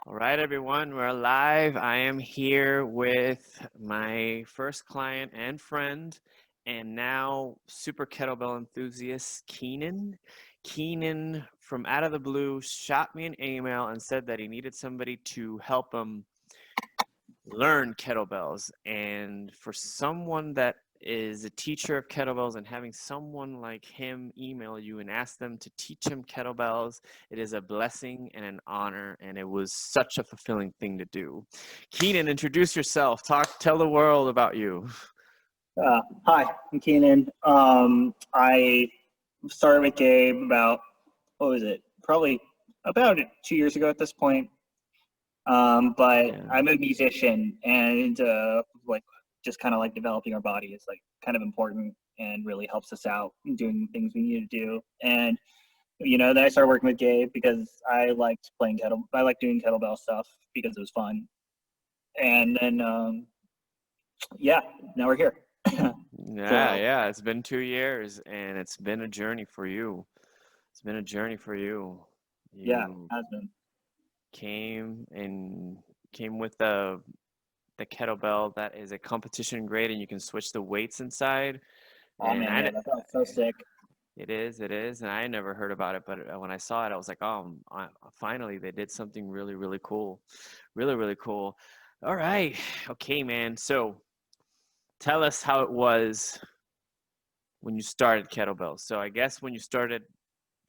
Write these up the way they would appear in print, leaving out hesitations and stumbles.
All right, everyone, we're live. I am here with my first client and friend, and now super kettlebell enthusiast, Kynan. Kynan, from out of the blue, shot me an email and said that he needed somebody to help him learn kettlebells. And for someone that is a teacher of kettlebells and having someone like him email you and ask them to teach him kettlebells, it is a blessing and an honor, and it was such a fulfilling thing to do. Kynan, introduce yourself. Tell the world about you. Hi, I'm Kynan. I started with Gabe about, what was it? Probably about 2 years ago at this point. But Yeah. I'm a musician, and like just kind of like developing our body is like kind of important and really helps us out in doing things we need to do. And then I started working with Gabe because I liked I liked doing kettlebell stuff because it was fun. And then yeah, now we're here. Yeah, So yeah. It's been 2 years and it's been a journey for you. It's been a journey for you. yeah, You has been. came and came with the kettlebell that is a competition grade and you can switch the weights inside. Oh And man, yeah, that felt so sick. it is, and I never heard about it, but when I saw it, I was like, oh, finally they did something really, really cool, really, really cool. All right, okay, man. So tell us how it was when you started kettlebells. So I guess when you started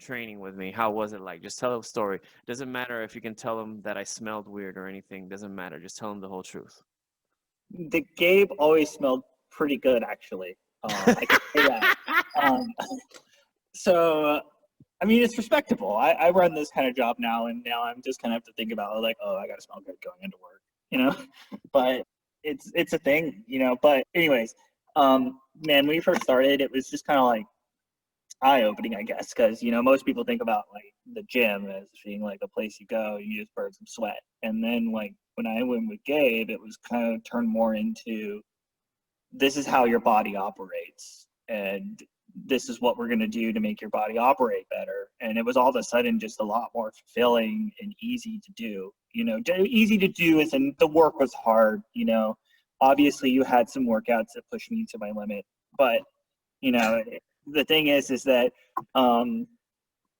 training with me, how was it like? Just tell a story. Doesn't matter if you can tell them that I smelled weird or anything. Doesn't matter. Just tell them the whole truth. The Gabe always smelled pretty good, actually. I can say that. Um, so, I mean, it's respectable. I run this kind of job now, and now I'm just kind of have to think about like, oh, I got to smell good going into work, you know. But it's a thing, you know. But anyways, man, when we first started, it was just kind of like eye-opening, I guess, because most people think about like the gym as being like a place you go, you just burn some sweat, and then like when I went with Gabe, it was kind of turned more into this is how your body operates, and this is what we're going to do to make your body operate better. And it was all of a sudden just a lot more fulfilling and easy to do. Easy to do is, and the work was hard. Obviously you had some workouts that pushed me to my limit, but you know the thing is that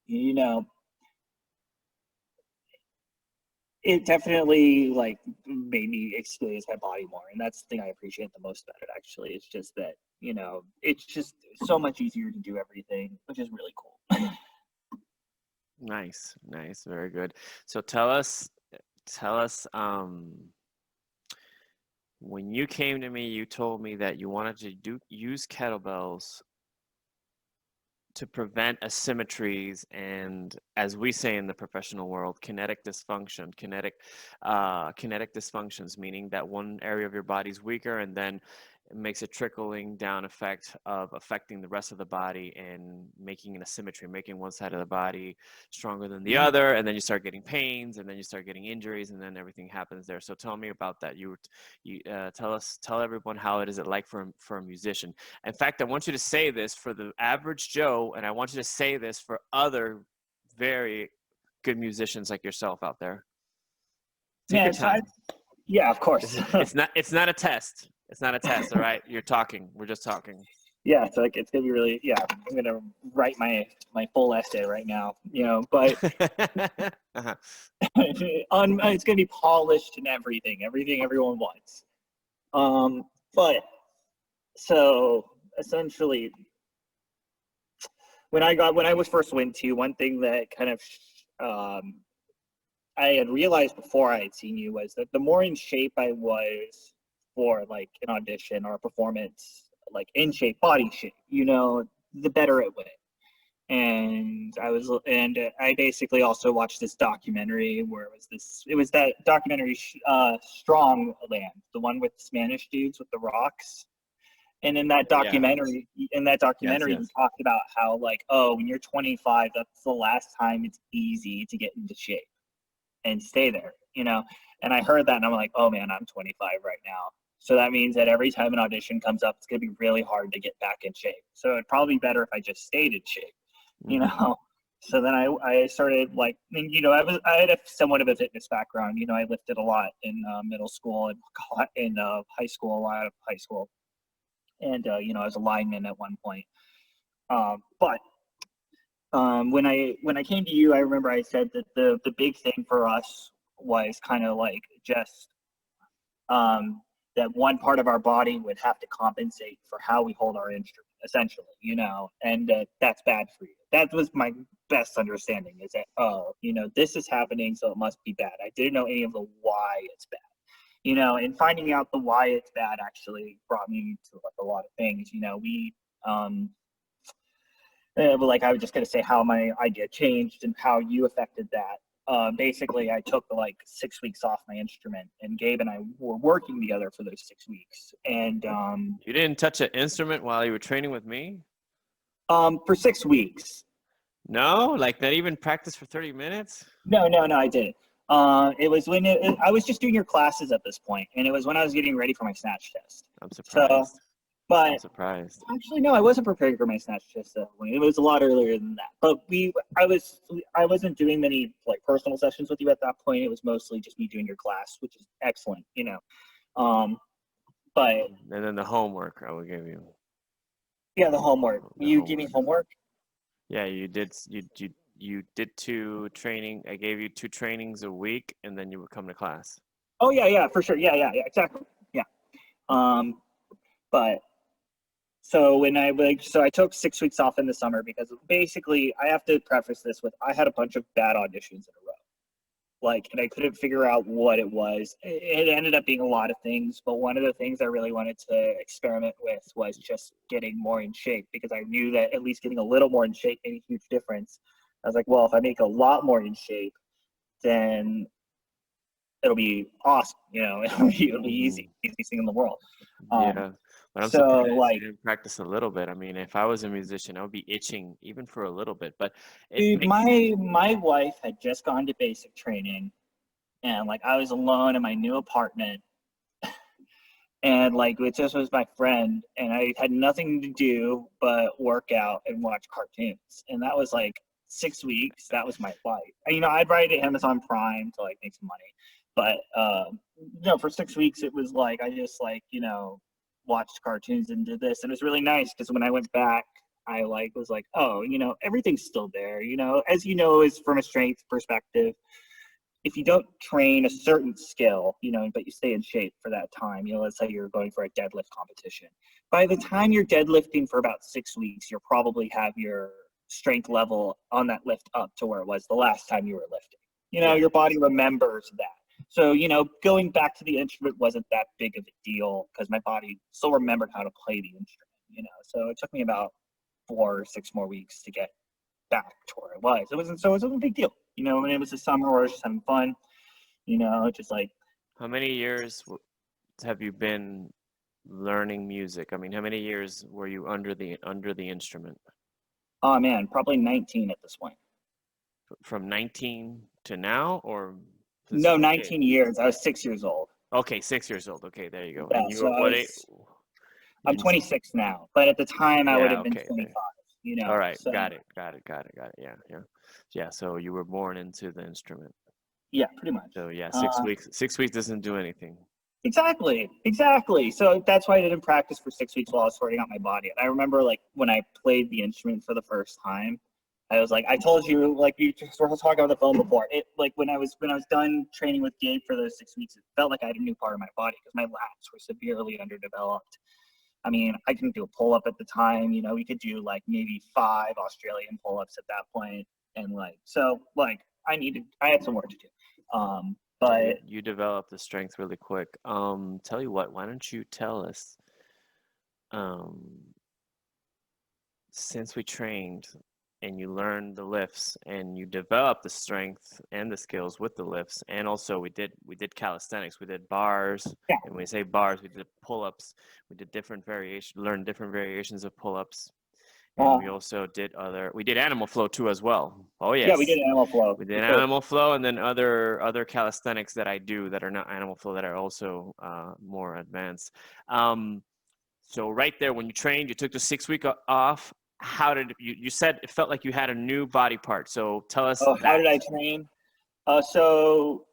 you know it definitely like made me experience my body more, and that's the thing I appreciate the most about it. Actually, it's just that it's just so much easier to do everything, which is really cool. Nice, nice, very good. So tell us, when you came to me, you told me that you wanted to use kettlebells to prevent asymmetries and, as we say in the professional world, kinetic dysfunctions, meaning that one area of your body's weaker and then it makes a trickling down effect of affecting the rest of the body and making an asymmetry, making one side of the body stronger than the other, and then you start getting pains, and then you start getting injuries, and then everything happens there. So tell me about that. Tell everyone how it is like for a musician. In fact, I want you to say this for the average Joe, and I want you to say this for other very good musicians like yourself out there. Take Yeah, your time. yeah, of course. It's not a test. It's not a test, all right? You're talking. We're just talking. Yeah, it's like it's gonna be really. Yeah, I'm gonna write my full essay right now. But Uh-huh. it's gonna be polished and everything everyone wants. But so essentially, when I was first went to, one thing that kind of I had realized before I had seen you was that the more in shape I was for like an audition or a performance, like in shape, body shape, the better it went. And I basically also watched this documentary where it was that documentary, Strong Land, the one with the Spanish dudes with the rocks. And Yeah. in that Yes, documentary, he yes. talked about how like, oh, when you're 25, that's the last time it's easy to get into shape and stay there. And I heard that and I'm like, oh man, I'm 25 right now. So that means that every time an audition comes up, it's going to be really hard to get back in shape. So it'd probably be better if I just stayed in shape, you Mhm. know? So then I started like, and, I had a somewhat of a fitness background. I lifted a lot in middle school and in high school, a lot of high school, and I was a lineman at one point. But when I came to you, I remember I said that the big thing for us was kind of like just that one part of our body would have to compensate for how we hold our instrument, essentially, and that's bad for you. That was my best understanding, is that, this is happening, so it must be bad. I didn't know any of the why it's bad. And finding out the why it's bad actually brought me to like a lot of things. Like I was just going to say how my idea changed and how you affected that. Basically, I took like 6 weeks off my instrument, and Gabe and I were working together for those 6 weeks. And you didn't touch an instrument while you were training with me? For 6 weeks. No, like not even practice for 30 minutes? No, I didn't. It was when I was just doing your classes at this point, and it was when I was getting ready for my snatch test. I'm surprised. I'm surprised. Actually, no, I wasn't preparing for my snatch test that point. It was a lot earlier than that. But I wasn't doing many like personal sessions with you at that point. It was mostly just me doing your class, which is excellent, But and then the homework I will give you. Yeah, the homework. You give me homework? Yeah, you did. You did 2 training. I gave you 2 trainings a week, and then you would come to class. Oh yeah, for sure. Yeah, exactly. Yeah. But so when I took 6 weeks off in the summer because basically I have to preface this with I had a bunch of bad auditions in a row. And I couldn't figure out what it was. It ended up being a lot of things, but one of the things I really wanted to experiment with was just getting more in shape, because I knew that at least getting a little more in shape made a huge difference. I was like, well, if I make a lot more in shape, then it'll be awesome. It'll be easy, easiest thing in the world. Yeah, but I'm surprised you didn't practice a little bit. I mean, if I was a musician, I would be itching even for a little bit. But dude, my wife had just gone to basic training, and I was alone in my new apartment, and it just was my friend, and I had nothing to do but work out and watch cartoons, and that was 6 weeks. That was my life. I'd write at Amazon Prime to make some money, but for 6 weeks it was I just watched cartoons and did this, and it was really nice because when I went back, I was oh, everything's still there. As is from a strength perspective, if you don't train a certain skill, but you stay in shape for that time, let's say you're going for a deadlift competition. By the time you're deadlifting for about 6 weeks, you'll probably have your strength level on that lift up to where it was the last time you were lifting. Your body remembers that. So, going back to the instrument wasn't that big of a deal because my body still remembered how to play the instrument, So it took me about 4 or 6 more weeks to get back to where it was. It wasn't a big deal. When it was the summer where I was just having fun, just How many years have you been learning music? I mean, how many years were you under the instrument? Oh man, probably 19 at this point. From 19 to now, or? No, 19 years. I was 6 years old. Okay, 6 years old. Okay, there you go. Yeah, And you were I'm 26 now, but at the time I would have been 25. All right, so, got it. Yeah. So you were born into the instrument. Yeah, pretty much. So yeah, 6 weeks. 6 weeks doesn't do anything. Exactly. So that's why I didn't practice for 6 weeks while I was sorting out my body. And I remember when I played the instrument for the first time, I was I told you, we were talking on the phone before. It when I was done training with Gabe for those 6 weeks, it felt like I had a new part of my body because my lats were severely underdeveloped. I mean, I couldn't do a pull-up at the time. We could do maybe 5 Australian pull-ups at that point, and I had some work to do. But you developed the strength really quick. Tell you what, why don't you tell us? Since we trained and you learned the lifts and you developed the strength and the skills with the lifts, and also we did calisthenics, we did bars, yeah. And when we say bars, we did pull-ups, we did learned different variations of pull-ups, and we also did animal flow too as well. Oh yes. Yeah, we did animal flow. We did animal flow, and then other calisthenics that I do that are not animal flow that are also more advanced. So right there, when you trained, you took the 6 week off. how did you said it felt like you had a new body part. So tell us Oh, how that. did I train? So,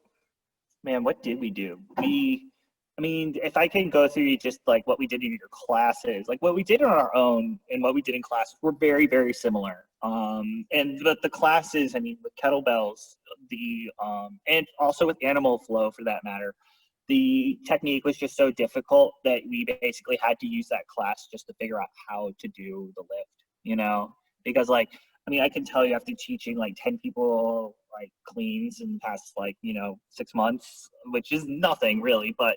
man, what did we do? I mean, if I can go through just like what we did in your classes, like what we did on our own and what we did in classes were very, very similar. But the classes, I mean, with kettlebells, and also with animal flow for that matter, the technique was just so difficult that we basically had to use that class just to figure out how to do the lift, because like, I mean, I can tell you after teaching like 10 people like cleans in the past 6 months, which is nothing really, but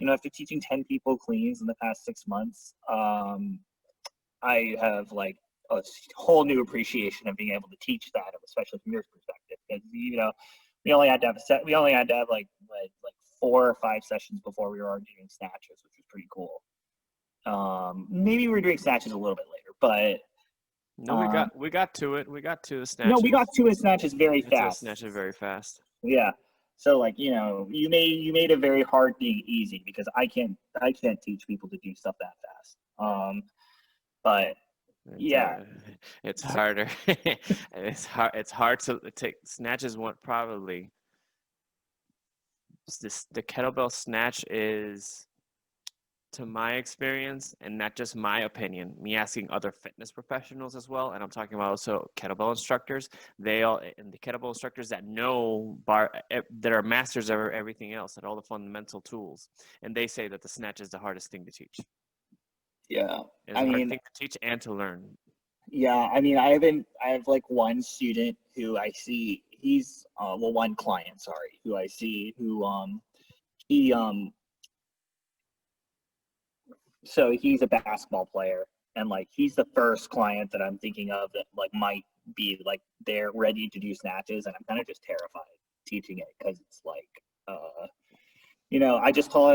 after teaching 10 people cleans in the past 6 months, I have like a whole new appreciation of being able to teach that, especially from your perspective, because we only had to have like 4 or 5 sessions before we were already doing snatches, which was pretty cool. Maybe we were doing snatches a little bit later, but No, we got to it. We got to the snatches. no, we got to his snatches very fast. Snatches very fast. Yeah. So like, you made it very hard being easy, because I can't teach people to do stuff that fast. But yeah, it's harder. It's hard to take snatches. The kettlebell snatch is, to my experience, and not just my opinion, me asking other fitness professionals as well, and I'm talking about also kettlebell instructors. And the kettlebell instructors that that are masters of everything else, at all the fundamental tools, and they say that the snatch is the hardest thing to teach. Yeah, It's a hard thing to teach and to learn. Yeah, I mean, I have like one student who I see. He's one client, sorry, who I see he so he's a basketball player, and like he's the first client that I'm thinking of that like might be like they're ready to do snatches, and I'm kind of just terrified teaching it, because it's like I just taught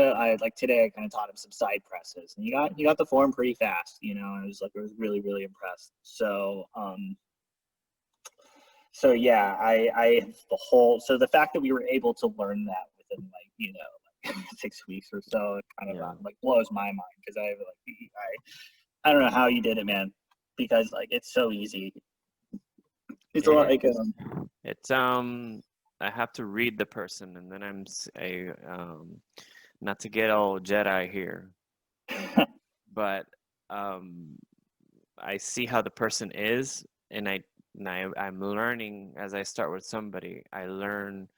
today I kind of taught him some side presses, and he got the form pretty fast, and I was really, really impressed. So yeah, so the fact that we were able to learn that within 6 weeks or so, it kind of blows my mind, because I don't know how you did it, man, because like it's so easy. It's I have to read the person, and then not to get all Jedi here, but I see how the person is, and I'm learning as I start with somebody. I learn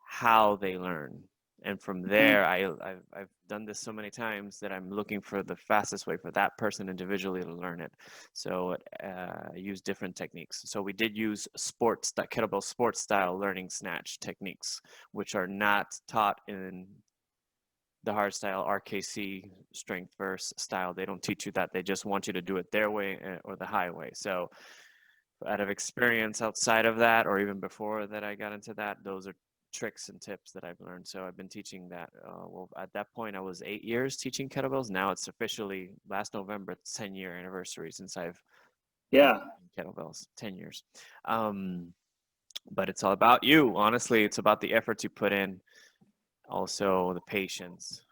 how they learn, and from there, I've done this so many times that I'm looking for the fastest way for that person individually to learn it. So I use different techniques. So we did use kettlebell sports style learning snatch techniques, which are not taught in the hard style RKC strength first style. They don't teach you that. They just want you to do it their way or the high way. So out of experience outside of that, or even before that I got into that, those are tricks and tips that I've learned. So I've been teaching that. Well, at that point, I was 8 years teaching kettlebells. Now it's officially last November, it's 10-year anniversary since I've kettlebells. 10 years. But it's all about you. Honestly, it's about the efforts you put in. Also, the patience.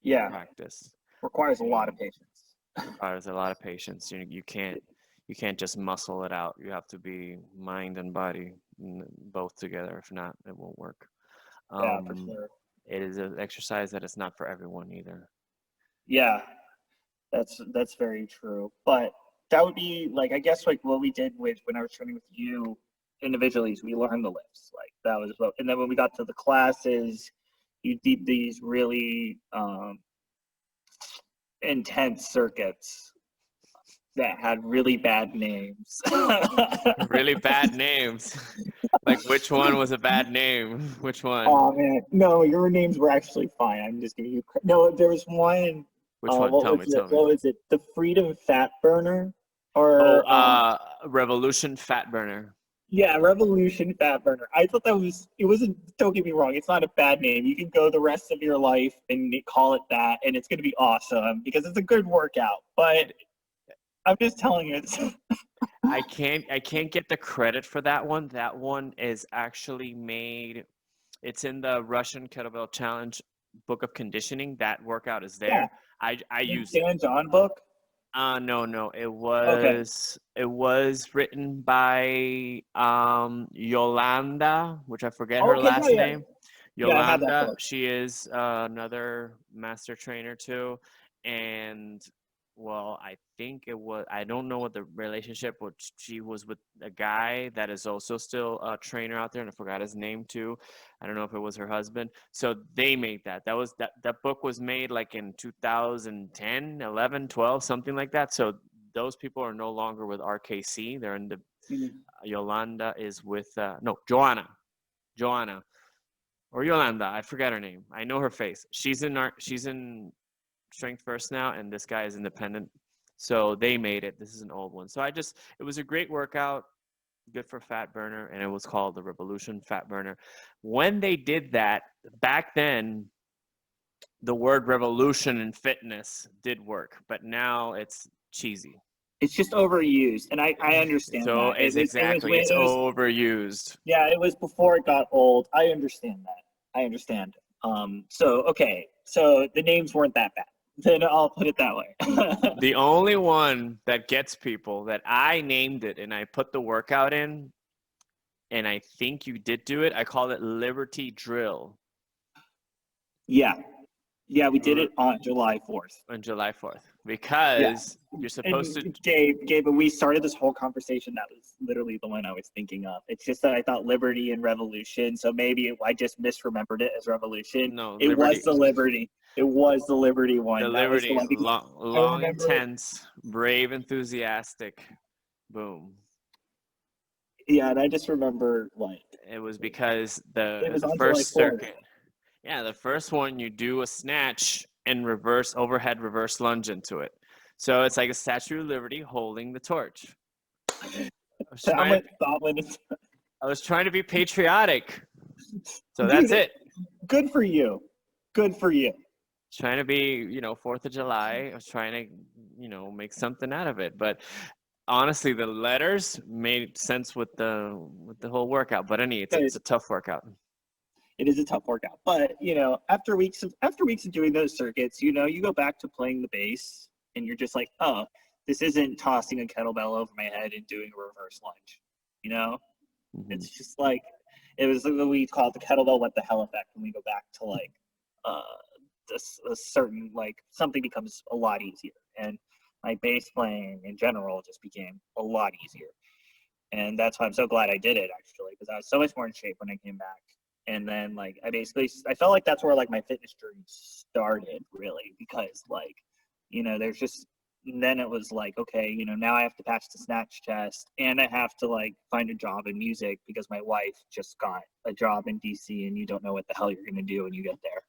Practice requires a lot of patience. Requires a lot of patience. You can't just muscle it out. You have to be mind and body both together. If not, it won't work. Yeah, for sure. It is an exercise that is not for everyone either. Yeah, that's very true. But that would be like, I guess, like what we did when I was training with you individually is we learned the lifts. Like that was and then when we got to the classes, you did these really intense circuits that had really bad names. Really bad names. Like which one was a bad name? Which one? Oh man, no, your names were actually fine. I'm just giving you. No, there was one. Which one? Tell me. What was it? The Freedom Fat Burner, Revolution Fat Burner. Yeah, Revolution Fat Burner. I thought it wasn't, don't get me wrong, it's not a bad name. You can go the rest of your life and call it that, and it's going to be awesome because it's a good workout. But I'm just telling you, I can't get the credit for that one. That one is actually made. It's in the Russian Kettlebell Challenge book of conditioning. That workout is there. Yeah. I use Dan John book. No. It Okay. was written by Yolanda, which I forget her Okay. Yeah. last Yeah. name. Yeah. I have that Yolanda, book. she is another master trainer too, and well, I think it was. I don't know what the relationship, but she was with a guy that is also still a trainer out there, and I forgot his name too. I don't know if it was her husband. So they made that. That book was made like in 2010, 11, 12, something like that. So those people are no longer with RKC. They're in the Mhm. Yolanda is with no Joanna or Yolanda. I forget her name. I know her face. She's in Strength First now, and this guy is independent. So they made it. This is an old one. So it was a great workout, good for fat burner, and it was called the Revolution Fat Burner. When they did that back then, the word revolution in fitness did work, but now it's cheesy. It's just overused, and I understand So that. it's exactly, it's It was overused. yeah, it was before it got old. I understand that. I understand. So okay, so the names weren't that bad. Then I'll put it that way. The only one that gets people that I named it and I put the workout in, and I think you did do it. I call it Liberty Drill Yeah, yeah, we did it on July 4th. on July 4th Yeah, because you're supposed and to. Gabe, when we started this whole conversation, that was literally the one I was thinking of. It's just that I thought Liberty and Revolution, so maybe I just misremembered it as Revolution. No, It was Liberty. the Liberty. It was the Liberty The one. That was the Liberty, one because I long, remember. intense, brave, enthusiastic. Boom. Yeah, and I just remember like It was because it was the on July first 4th. circuit. Yeah, the first one you do a snatch and reverse overhead reverse lunge into it. So it's like a Statue of Liberty holding the torch. I was That trying. went that went into I was trying to be patriotic. So that's dude. it. Good for you. Good for you. Trying to be, 4th of July. I was trying to, make something out of it. But honestly, the letters made sense with the whole workout. But it's a tough workout. It is a tough workout, but after weeks of doing those circuits, you go back to playing the bass, and you're just like, oh, this isn't tossing a kettlebell over my head and doing a reverse lunge. You know, Mm-hmm. it's just like it was what we call it the kettlebell what the hell effect when we go back to like uh this a certain like something becomes a lot easier, and my bass playing in general just became a lot easier. And that's why I'm so glad I did it actually, because I was so much more in shape when I came back. And then like I felt like that's where like my fitness journey started really, because like there's just then it was like, okay, now I have to pass the snatch test, and I have to like find a job in music because my wife just got a job in DC, and you don't know what the hell you're gonna do when you get there.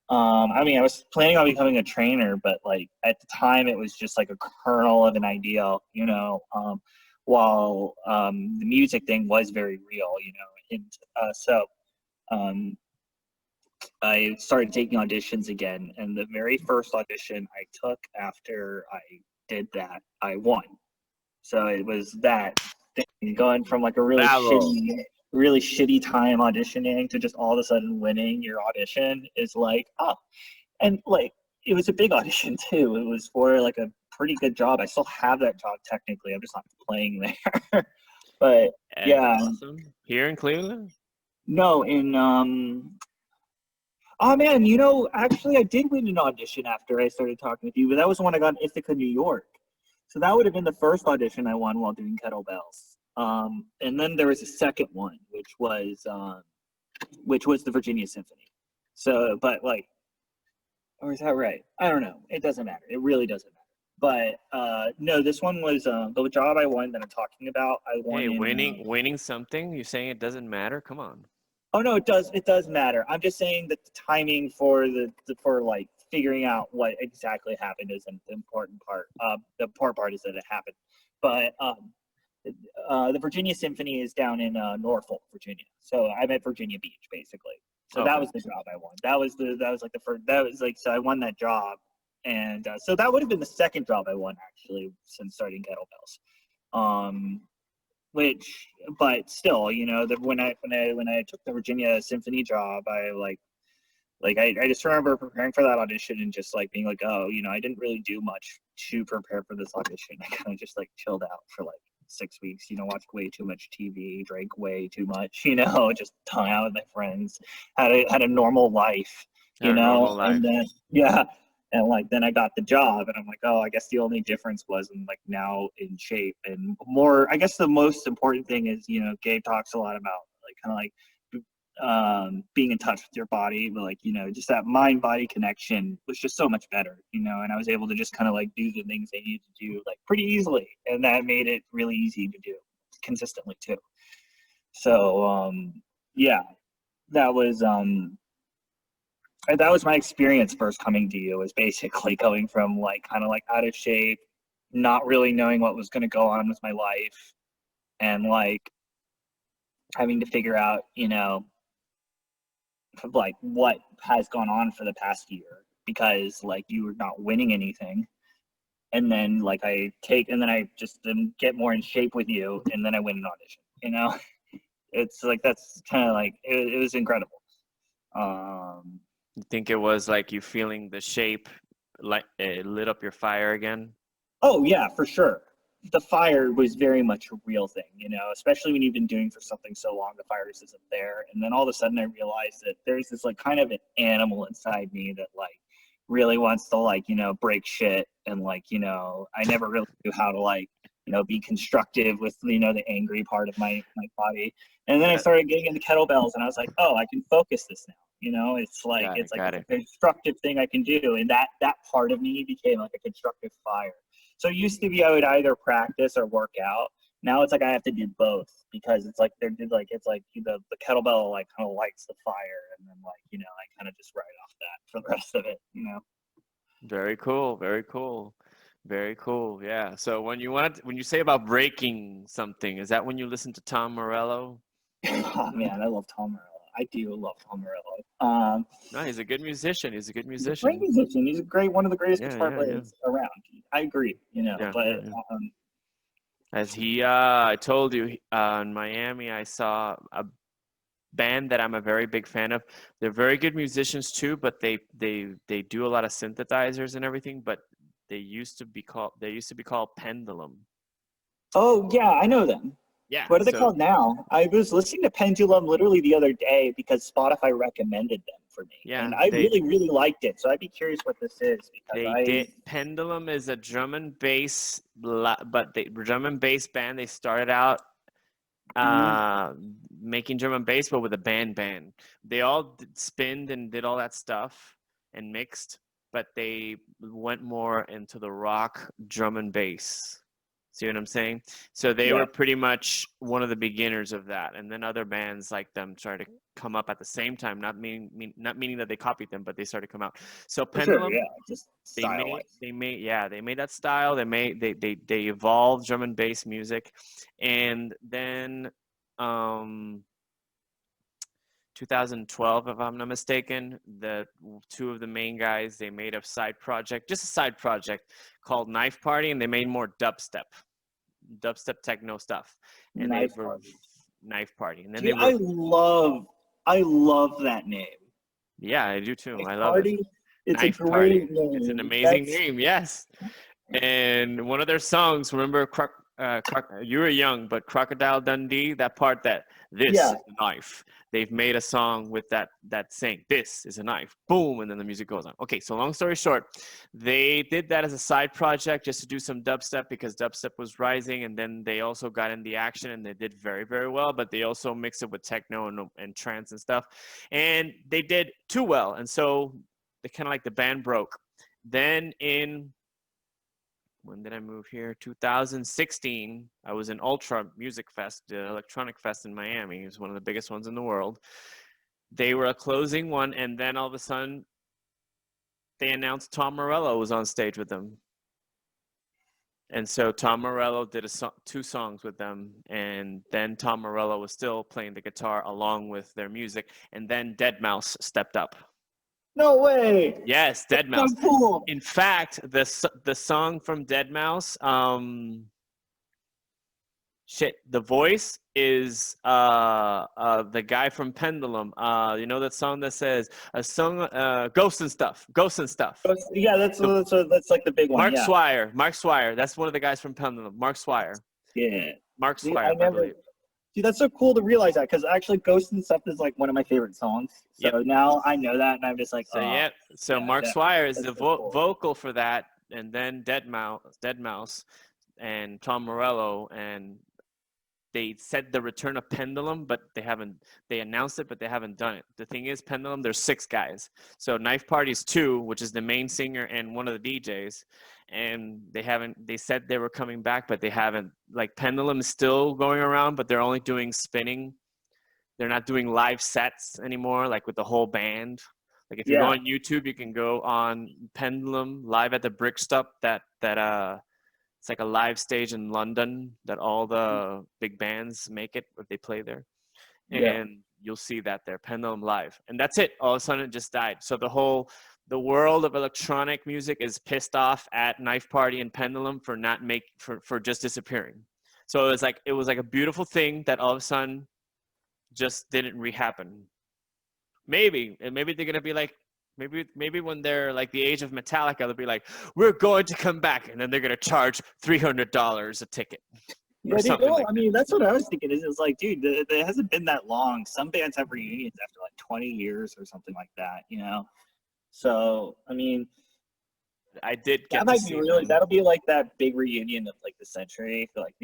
I mean, I was planning on becoming a trainer, but like at the time it was just like a kernel of an idea, while the music thing was very real, and so um, I started taking auditions again, and the very first audition I took after I did that, I won. So it was that thing, going from like a Bravo. really shitty time auditioning to just all of a sudden winning your audition is like, oh, and like it was a big audition too. It was for like a pretty good job. I still have that job technically. I'm just not playing there. But yeah, Awesome. Here in Cleveland? no, in oh man, actually I did win an audition after I started talking with you, but that was when I got in Ithaca, New York. So that would have been the first audition I won while doing kettlebells. And then there was a second one, which was the Virginia Symphony. So, but like, or is that right? I don't know. It doesn't matter. It really doesn't matter. But no, this one was the job I won that I'm talking about. I won Hey, in. winning something? You're saying it doesn't matter? Come on. Oh no, it does. It does matter. I'm just saying that the timing for for like figuring out what exactly happened isn't the important part. The important part is that it happened. But the Virginia Symphony is down in Norfolk, Virginia. So I'm at Virginia Beach, basically. So that Okay. was the job I won. That was like the first. That was like, so I won that job, and so that would have been the second job I won actually since starting kettlebells. Which, but still, that when I took the Virginia Symphony job, I like Like I just remember preparing for that audition and just like being like, oh, I didn't really do much to prepare for this audition. I kind of just like chilled out for like 6 weeks, watched way too much TV, drank way too much, just hung out with my friends, had a normal life, Had a normal life. and then yeah. And like then I got the job and I'm like, oh, I guess the only difference was I'm like now in shape and more. I guess the most important thing is, Gabe talks a lot about like kind of like being in touch with your body, but like just that mind body connection was just so much better, and I was able to just kind of like do the things I needed to do like pretty easily, and that made it really easy to do consistently too. So yeah, that was my experience first coming to you, was basically going from like kind of like out of shape, not really knowing what was going to go on with my life, and like having to figure out like what has gone on for the past year, because like you were not winning anything, and then like I just get more in shape with you, and then I win an audition. It's like that's kind of like it was incredible. You think it was like you feeling the shape, like it lit up your fire again? Oh yeah, for sure. The fire was very much a real thing, especially when you've been doing for something so long, the fire just isn't there. And then all of a sudden I realized that there's this like kind of an animal inside me that like really wants to like, break shit. And like, I never really knew how to like, be constructive with, the angry part of my body. And then I started getting into kettlebells and I was like, oh, I can focus this now. It's like, it's a constructive thing I can do. And that part of me became like a constructive fire. So it used to be I would either practice or work out. Now it's like I have to do both, because it's like it's like the kettlebell like kind of lights the fire, and then like I kind of just ride off that for the rest of it. Very cool. Very cool. Very cool. Yeah. So when you say about breaking something, is that when you listen to Tom Morello? Oh man, I love Tom Morello. I do love Tom Morello. No, he's a good musician. He's a good He's a musician. great musician. He's one of the greatest guitar players around. I agree. But as I told you, in Miami, I saw a band that I'm a very big fan of. They're very good musicians too, but they do a lot of synthesizers and everything. But they used to be called Pendulum. Oh yeah, I know them. Yeah. What are they called now? I was listening to Pendulum literally the other day because Spotify recommended them for me. Yeah, and I really, really liked it. So I'd be curious what this is, because Pendulum is a drum and bass, but the drum and bass band. They started out making drum and bass, but with a band. They all spinned and did all that stuff and mixed, but they went more into the rock drum and bass. See what I'm saying? So they were pretty much one of the beginners of that, and then other bands like them started to come up at the same time. Not meaning that they copied them, but they started to come out. So Pendulum, just they made that style. They evolved drum and bass music, and then 2012, if I'm not mistaken, the two of the main guys, they made a side project called Knife Party, and they made more dubstep techno stuff. And Knife Party. And then I love that name. Yeah, I do too. I love Party. it. It's Knife a great name. It's an amazing name, yes. And one of their songs, remember, you were young, but Crocodile Dundee, that part that this is a knife. They've made a song with that saying, this is a knife, boom, and then the music goes on. Okay, so long story short, they did that as a side project just to do some dubstep because dubstep was rising, and then they also got in the action and they did very, very well, but they also mixed it with techno and trance and stuff, and they did too well, and so they kind of like the band broke. Then when did I move here? 2016. I was in Ultra Music Fest, the electronic fest in Miami. It was one of the biggest ones in the world. They were a closing one, and then all of a sudden, they announced Tom Morello was on stage with them. And so Tom Morello did two songs with them, and then Tom Morello was still playing the guitar along with their music, and then Deadmau5 stepped up. No way. Yes, Deadmau5. So cool. In fact, the song from Deadmau5, Shit, the voice is the guy from Pendulum. You know that song that says a song, Ghosts and Stuff, Ghosts and Stuff. Yeah, that's like the big one. Mark Yeah. Swire, Mark Swire. That's one of the guys from Pendulum. Mark Swire. Yeah. Mark See, Swire, I believe. See, that's so cool to realize that, because actually Ghost and Stuff is like one of my favorite songs. So Yep. now I know that, and I'm just like, So oh, yeah. So yeah, Mark Swire is the so cool. vocal for that, and then Dead Mouse, and Tom Morello, and they said the return of Pendulum, but they announced it, but they haven't done it. The thing is, Pendulum, there's 6 guys. So Knife Party's 2, which is the main singer and one of the DJs. And they said they were coming back, but they haven't. Like, Pendulum is still going around, but they're only doing spinning. They're not doing live sets anymore, like with the whole band. Like, if you go on YouTube, you can go on Pendulum live at the Brick Stop it's like a live stage in London that all the big bands make it if they play there. And you'll see that there, Pendulum live. And that's it. All of a sudden it just died. So the world of electronic music is pissed off at Knife Party and Pendulum for just disappearing. So it was like a beautiful thing that all of a sudden just didn't re-happen. Maybe they're gonna be like, maybe when they're like the age of Metallica, they'll be like, we're going to come back, and then they're gonna charge $300 a ticket. Yeah, dude, I mean, that's what I was thinking. Is like, dude, it hasn't been that long. Some bands have reunions after like 20 years or something like that, you know. So I mean, I did get that'll be like that big reunion of like the century. Like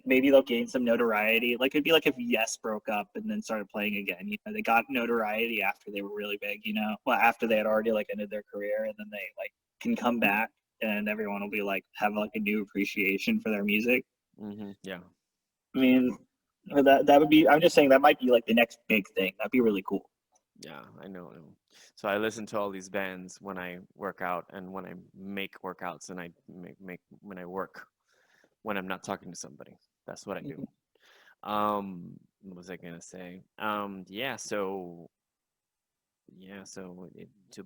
maybe they'll gain some notoriety. Like it'd be like if Yes broke up and then started playing again. You know, they got notoriety after they were really big. You know, well, after they had already like ended their career, and then they like can come back, and everyone will be like have like a new appreciation for their music. Yeah. I mean, that would be. I'm just saying that might be like the next big thing. That'd be really cool. Yeah, I know. So I listen to all these bands when I work out and when I make workouts, and I make when I work, when I'm not talking to somebody. That's what I do. What was I gonna say? So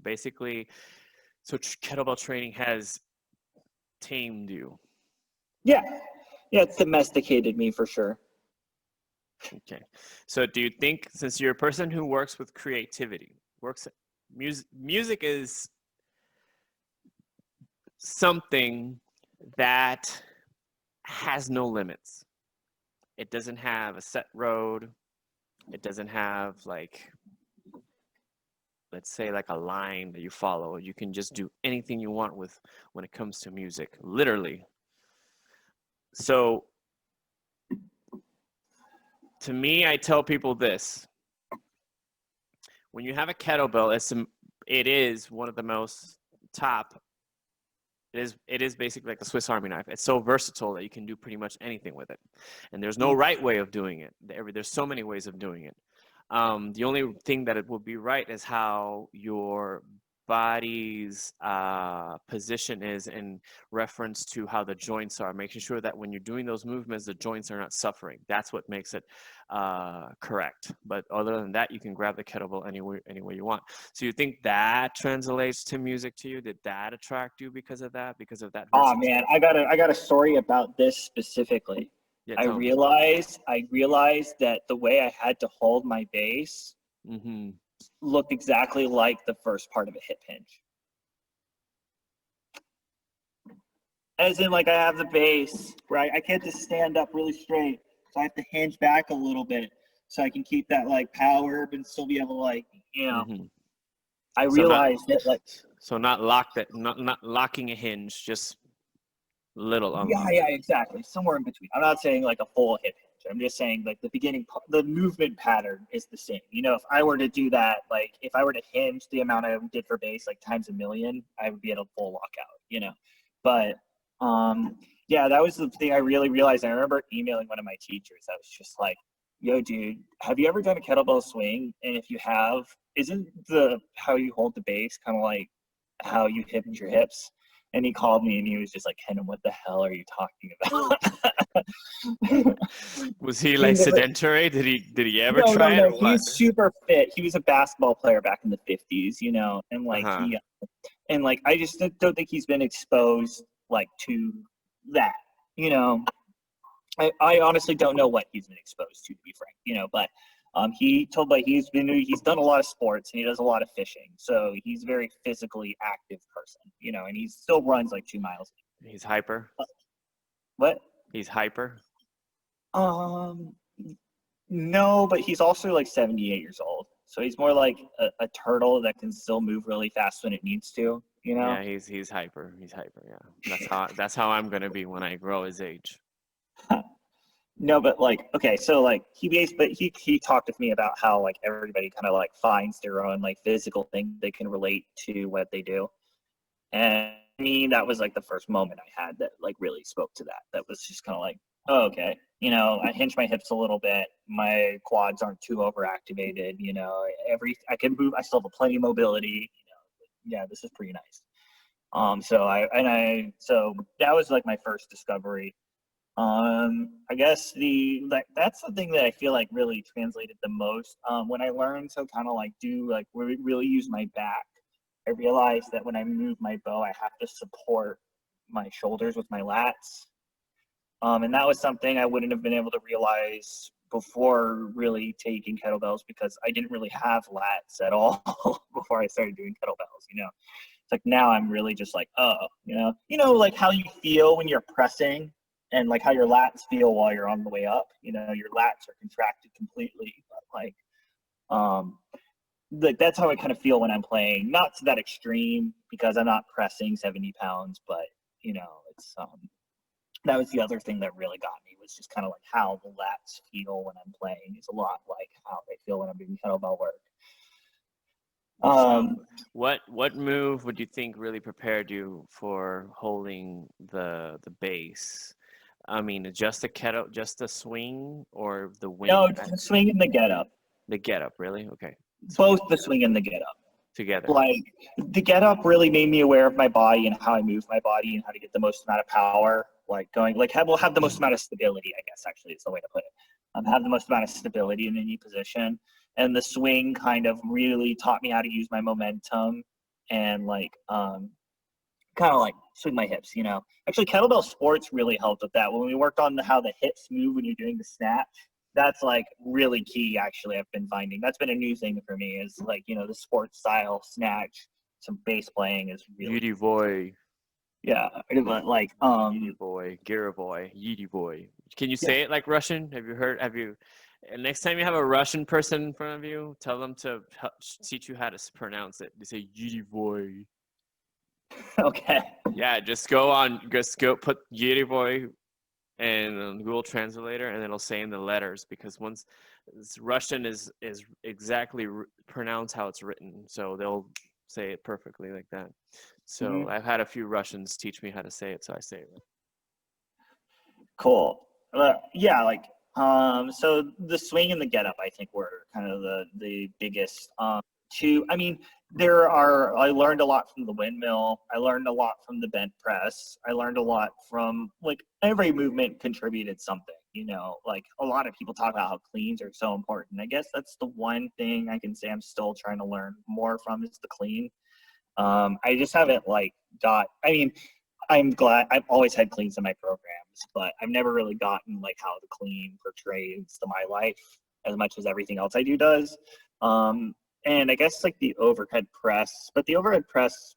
basically, kettlebell training has tamed you. Yeah, it's domesticated me for sure. Okay. So do you think, since you're a person who works with creativity, music is something that has no limits. It doesn't have a set road. It doesn't have like, let's say, like a line that you follow. You can just do anything you want with when it comes to music, literally. So to me, I tell people this: when you have a kettlebell, it is one of the most top. It is basically like a Swiss Army knife. It's so versatile that you can do pretty much anything with it, and there's no right way of doing it. There's so many ways of doing it. The only thing that it will be right is how your body's position is in reference to how the joints are, making sure that when you're doing those movements, the joints are not suffering. That's what makes it correct. But other than that, you can grab the kettlebell any way you want. So you think that translates to music to you? Did that attract you because of that? Oh man, I got a story about this specifically. Yeah, I realized that the way I had to hold my base looked exactly like the first part of a hip hinge. As in, like, I have the base, right? I can't just stand up really straight, so I have to hinge back a little bit so I can keep that like power, but still be able to, like, you know. I realized that, like, so not locking a hinge, just little. Yeah, exactly. Somewhere in between. I'm not saying like a full hip hinge. I'm just saying like the beginning, the movement pattern is the same. You know, if I were to do that, like if I were to hinge the amount I did for base like times a million, I would be at a full lockout. You know, but yeah, that was the thing I really realized. I remember emailing one of my teachers. I was just like, "Yo, dude, have you ever done a kettlebell swing? And if you have, isn't how you hold the base kind of like how you hinge your hips?" And he called me and he was just like, "Kenan, what the hell are you talking about?" Was he like sedentary? Did he ever try it? No, he's super fit. He was a basketball player back in the 50s, you know, and like I just don't think he's been exposed like to that, you know. I honestly don't know what he's been exposed to be frank, but he told like he's done a lot of sports and he does a lot of fishing. So he's a very physically active person, and he still runs like 2 miles. He's hyper. What? He's hyper. Um, no, but he's also like 78 years old. So he's more like a turtle that can still move really fast when it needs to, Yeah, he's hyper. He's hyper. Yeah, that's how I'm gonna be when I grow his age. No, but like, okay, so like he talked with me about how like everybody kind of like finds their own like physical thing they can relate to what they do. And I mean, that was like the first moment I had that like really spoke to that. That was just kind of like, oh, okay, I hinge my hips a little bit. My quads aren't too overactivated. I can move. I still have plenty of mobility. Yeah, this is pretty nice. So that was like my first discovery. I guess that's the thing that I feel like really translated the most. When I learned to kind of like do like really use my back, I realized that when I move my bow, I have to support my shoulders with my lats. And that was something I wouldn't have been able to realize before really taking kettlebells because I didn't really have lats at all before I started doing kettlebells, It's like now I'm really just like, oh, like how you feel when you're pressing and like how your lats feel while you're on the way up, your lats are contracted completely, but like that's how I kind of feel when I'm playing, not to that extreme because I'm not pressing 70 pounds, but it's that was the other thing that really got me was just kind of like how the lats feel when I'm playing is a lot like how they feel when I'm doing kettlebell work. So what move would you think really prepared you for holding the base? I mean, just the swing or the wind? No, the swing and the get up. The get up, really? Okay. Both the swing and the get up. Together. Like the get up really made me aware of my body and how I move my body and how to get the most amount of power. Like have the most amount of stability, I guess actually is the way to put it. Have the most amount of stability in any position. And the swing kind of really taught me how to use my momentum and like kind of like swing my hips, Actually, kettlebell sports really helped with that. When we worked on how the hips move when you're doing the snatch, that's like really key. Actually, I've been finding that's been a new thing for me is like the sports style snatch, some bass playing is really. Yidi boy. Yeah, like Yidi boy, Gira boy, Yidi boy. Can you say it like Russian? Have you? Next time you have a Russian person in front of you, tell them to teach you how to pronounce it. They say Yidi boy. Okay. Yeah, just go put Yidi boy and Google Translator, and it'll say in the letters because once Russian is exactly pronounced how it's written, so they'll say it perfectly like that. So I've had a few Russians teach me how to say it, so I say it. Cool. Yeah, like so the swing and the get up I think were kind of the biggest two. I mean, I learned a lot from the windmill. I learned a lot from the bent press. I learned a lot from like every movement contributed something, like a lot of people talk about how cleans are so important. I guess that's the one thing I can say I'm still trying to learn more from is the clean. I just haven't I'm glad I've always had cleans in my programs, but I've never really gotten like how the clean portrays to my life as much as everything else I do does. And I guess like the overhead press, but the overhead press,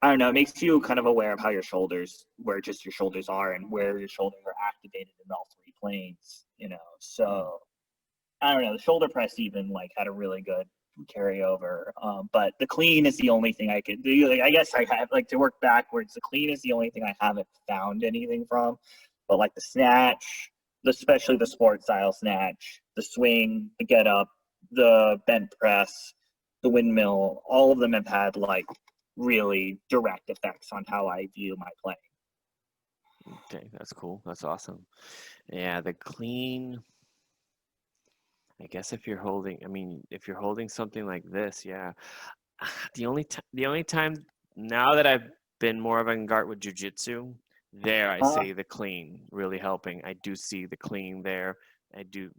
I don't know, it makes you kind of aware of how where just your shoulders are and where your shoulders are activated in all three planes, So I don't know, the shoulder press even like had a really good carryover. But the clean is the only thing I could do. Like, I guess I have like to work backwards. The clean is the only thing I haven't found anything from. But like the snatch, especially the sports style snatch, the swing, the get up, the bent press, the windmill, all of them have had like really direct effects on how I view my playing. Okay, that's cool. That's awesome. Yeah, the clean. I guess if you're holding something like this, yeah. The only time now that I've been more avant-garde with jiu-jitsu, there I see the clean really helping. I do see the clean there. I do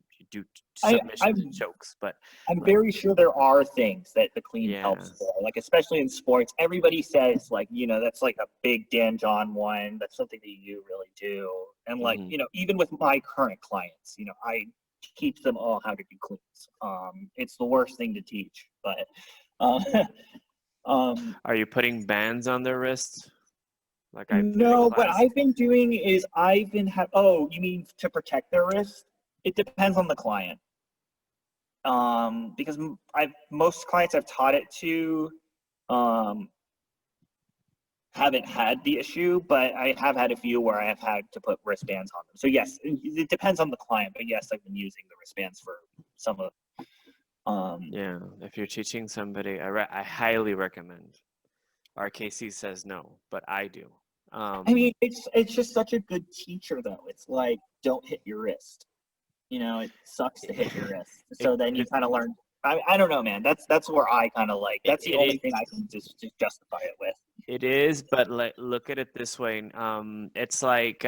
submissions and chokes, but I'm very sure there are things that the clean helps for, like especially in sports. Everybody says like that's like a big Dan John one. That's something that you really do. And like, Mhm. you know, even with my current clients, you know, I teach them all how to do cleans. It's the worst thing to teach, but uh, um, Are you putting bands on their wrists? Like I did a no, what class. I've been doing is oh, you mean to protect their wrist? It depends on the client. Because most clients I've taught it to, um, haven't had the issue, but I have had a few where I have had to put wristbands on them. So yes, it depends on the client, but yes, I've been using the wristbands for some of. Yeah, if you're teaching somebody, I highly recommend. RKC says no, but I do. I mean, it's just such a good teacher though. It's like don't hit your wrist. You know, it sucks to hit your wrist. it, So then you it, kind of learn. I don't know, man. That's where I kind of like. it, That's the only it, thing I can just justify it with. it is, but like look at it this way. It's like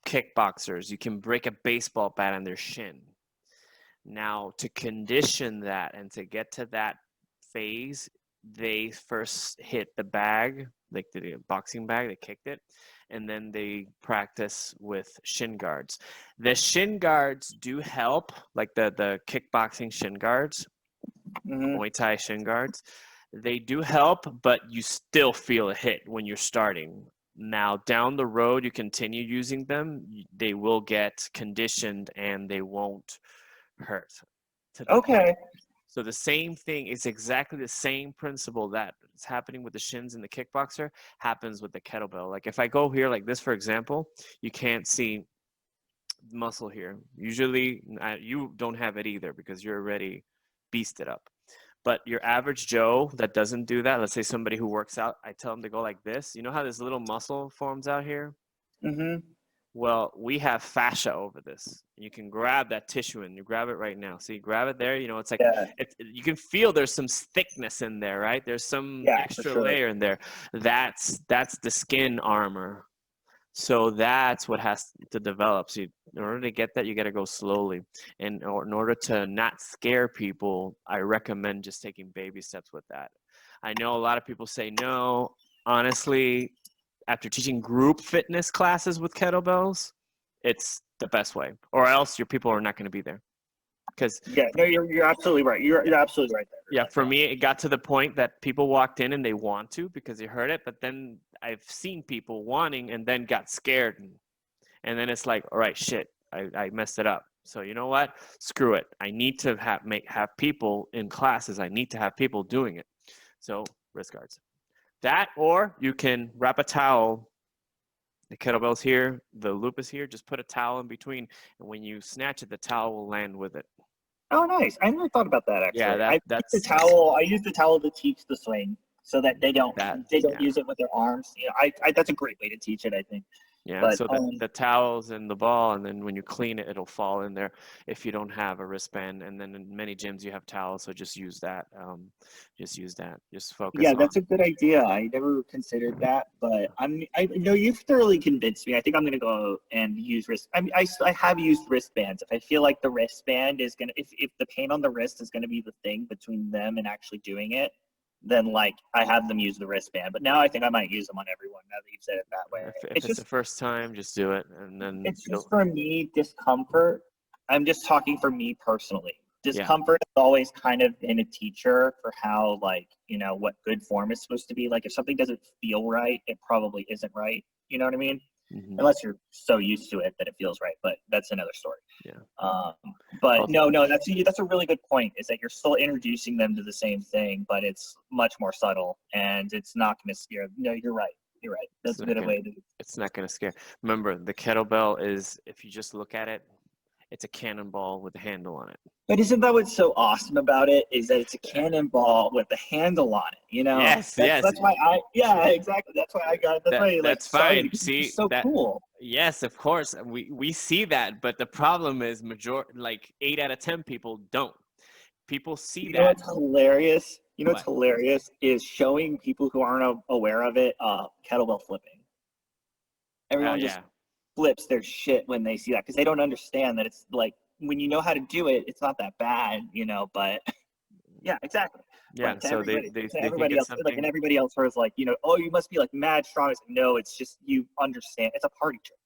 kickboxers. You can break a baseball bat on their shin. Now, to condition that and to get to that phase, they first hit the bag, like the boxing bag, they kicked it, and then they practice with shin guards. The shin guards do help, like the kickboxing shin guards, Mm-hmm. Muay Thai shin guards. They do help, but you still feel a hit when you're starting. Now, down the road, you continue using them, they will get conditioned and they won't hurt to the point. Okay. So the same thing is exactly the same principle that is happening with the shins and the kickboxer happens with the kettlebell. Like if I go here like this, for example, you can't see muscle here. Usually you don't have it either because you're already beasted up. But your average Joe that doesn't do that, let's say somebody who works out, I tell them to go like this. You know how this little muscle forms out here? Mm-hmm. Well, we have fascia over this. You can grab that tissue and you grab it right now. So you grab it there, you know, it's like Yeah. you can feel there's some thickness in there, right? There's some Yeah, for extra sure. layer in there. That's the skin armor. So that's what has to develop. So in order to get that, you got to go slowly. And in order to not scare people, I recommend just taking baby steps with that. I know a lot of people say no. Honestly, after teaching group fitness classes with kettlebells, it's the best way. Or else your people are not going to be there. Because Yeah, no, you're absolutely right. You're absolutely right there. yeah, for me, it got to the point that people walked in and they want to because they heard it, but then I've seen people wanting and then got scared, and then it's like, all right, shit, I messed it up. So you know what? Screw it. I need to have people in classes. I need to have people doing it. So wrist guards. That, or you can wrap a towel. The kettlebell's here, the loop is here. Just put a towel in between, and when you snatch it, the towel will land with it. Oh, nice. I never thought about that Yeah, actually. that's I use the towel to teach the swing so that that. they don't Yeah. use it with their arms. You know, that's a great way to teach it, I think. Yeah, But so the towels and the ball, and then when you clean it, it'll fall in there if you don't have a wristband. And then in many gyms you have towels, so just use that. Just use that. Just focus yeah, on. that's a good idea. I never considered that, but I know you've thoroughly convinced me. I think I'm gonna go and use wrist. I mean, I have used wristbands. If I feel like the wristband is gonna, if the pain on the wrist is gonna be the thing between them and actually doing it, then like I have them use the wristband. But now I think I might use them on everyone. Now that you've said it that way, If it's the first time, just do it, and then it's just for me discomfort. I'm just talking for me personally. yeah. Discomfort has always kind of been a teacher for how, like, you know, what good form is supposed to be. Like if something doesn't feel right, it probably isn't right. You know what I mean? Hmm. Unless you're so used to it that it feels right, but that's another story. Yeah. Um, but Also, no, that's a really good point. Is that you're still introducing them to the same thing, but it's much more subtle and it's not going to scare. No, you're right. You're right. That's a good way to. it's not gonna scare. Remember, the kettlebell is, if you just look at it, it's a cannonball with a handle on it. But isn't that what's so awesome about it? Is that it's a cannonball with a handle on it. You know, Yes, yes. that's why yeah, exactly. That's why I got it. That's why I like That's started fine. because it's See just so that? cool. Yes, of course. We see that, but the problem is like 8 out of 10 people don't. People see You know that. what's hilarious? You know what's What? hilarious is showing people who aren't aware of it kettlebell flipping. Everyone just Yeah. flips their shit when they see that because they don't understand that it's like when you know how to do it, it's not that bad, you know. But Yeah, exactly. Yeah, Right. To so everybody. To they think everybody it's else, like, and something. everybody else was like, oh, you must be like mad strong. It's like, no, it's just you understand. It's a party trick.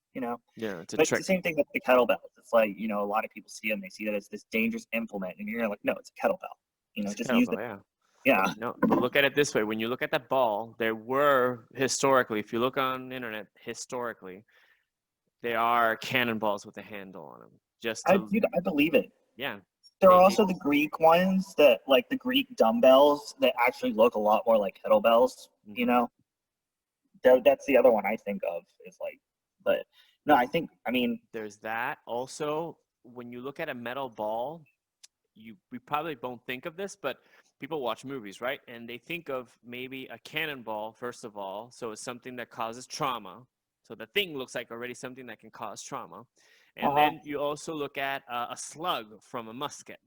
Yeah, it's a But it's the trick. same thing with the kettlebells. It's like, a lot of people see them, they see that as this dangerous implement, and you're like, no, it's a kettlebell. It's a Just use it. kettlebell, yeah. Yeah. No, but look at it this way. When you look at that ball, there were historically, if you look on the internet, historically, they are cannonballs with a handle on them. Just to, Dude, I believe it. yeah, There are they also the Greek ones that, like the Greek dumbbells, that actually look a lot more like kettlebells. You mhm. know, that's the other one I think of is like, but no, I mean, There's that. Also, when you look at a metal ball, we probably don't think of this, but people watch movies, right? And they think of maybe a cannonball first of all, so it's something that causes trauma. So the thing looks like already something that can cause trauma. And uh-huh. then you also look at a slug from a musket,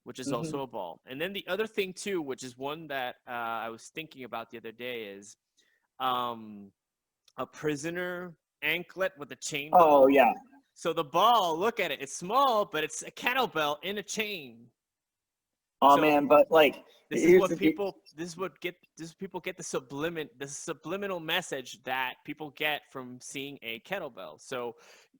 which is Hmm. also a ball. And then the other thing too, which is one that I was thinking about the other day, is um, a prisoner anklet with a chain Oh ball. yeah. So the ball, look at it. It's small, but it's a kettlebell in a chain. Oh So man, but like, here's the this is people get the subliminal message that people get from seeing a kettlebell. So